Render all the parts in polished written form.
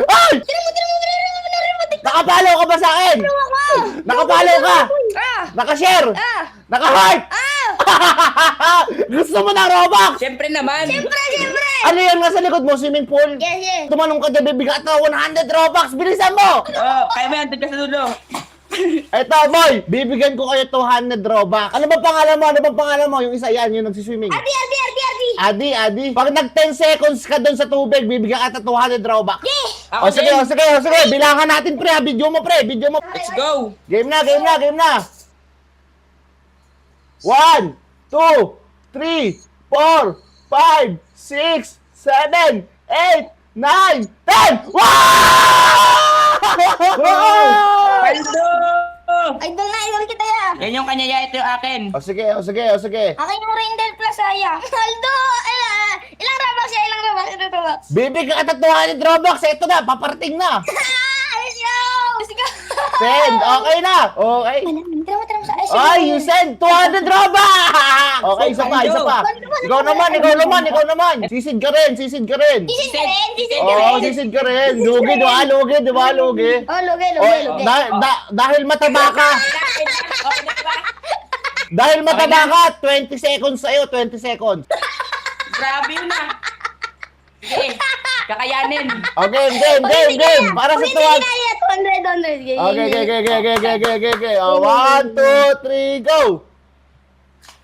Ay! Nakapalo ka ba sa akin? Nakapalo ka! Nakashare! Naka-heart! Gusto mo na Robux? Siyempre naman. Siyempre! Ano yan nga sa likod mo? Swimming pool? Yes. Tumalong ka dyan, bibigat na 100 Robux! Bilisan mo! Oh, kaya mo yan, doon ka sa dulo. Eto, boy! Bibigyan ko kayo 200 Robux. Ano ba pangalan mo? Ano ba pangalan mo? Yung isa yan, yung nagsiswimming. Adi. Pag nag 10 seconds ka doon sa tubig, bibigyan ka 200 Robux. Ako O sige, din. sige. Bilangan natin, pre. Video mo, pre. Video mo. Let's go. Game na. 1, 2, 3, 4, 5, 6, 7, 8, 9, 10! Wow! Paldo! Idol kita ya. Yan yung kanya, ito yung akin. O sige. Akin yung Rindel Plus saya. Aldo! Ilang Robux ya? Ilang Robux? Bibigyan ka 200 Robux. Ito na, paparating na. Let's go! Send. Okay na. Okay. Tira mo sa Ay, you send 200 Robux! Okay, isa pa. Ikaw naman. Sisid ka rin. Sisid ka rin. Oo, sisid ka rin. Lugi, di ba? Lugi. Oh, lugi. Dahil mataba ka. Dahil mataba ka, 20 seconds sa'yo, 20 seconds. Grabe yun ah. Sige, kakayanin. Okay, game. Para sa tuwag. 200. Okay. 1, 2, 3, go!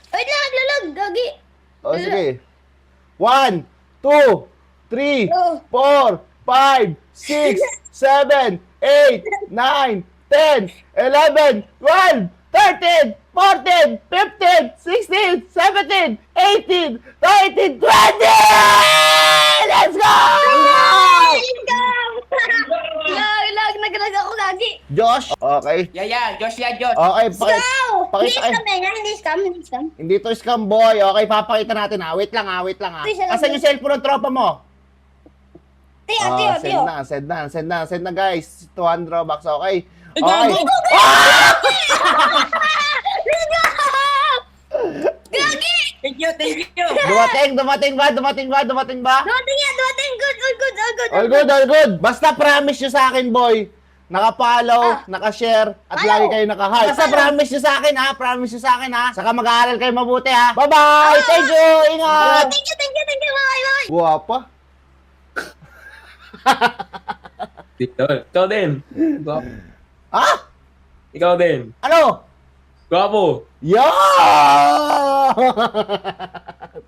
Wait lang, naglalag. Gagi. O, sige. 1, 2, 3, 4, 5, 6, 7, 8, 9, 10, 11, 12, 13, 14, 15, 16, 17, 18, 19, 20! Let's go! Naglag ako lagi. Josh, okay. Josh. Okay, Hindi scam. Hindi to scam, boy. Okay, papakita natin ha. Wait lang ha. Asan yung cellphone ng tropa mo? Tiyo. Send na guys. 200 Robux, okay? Ay, Okay. gago! Gagi! Thank you. Dumating ba? Dumating good. All good. Basta promise nyo sa akin, boy. Naka-follow, naka-share, at Follow. lagi kayo naka-heart. Basta promise nyo sa akin, ha? Saka mag-aaral kayo mabuti, ha? Bye-bye! Thank you! Ingat! Thank you. Bye. Guwapa. Ikaw din. Gwapo. Ha? Ikaw din. Ano? Gwapo. Yo!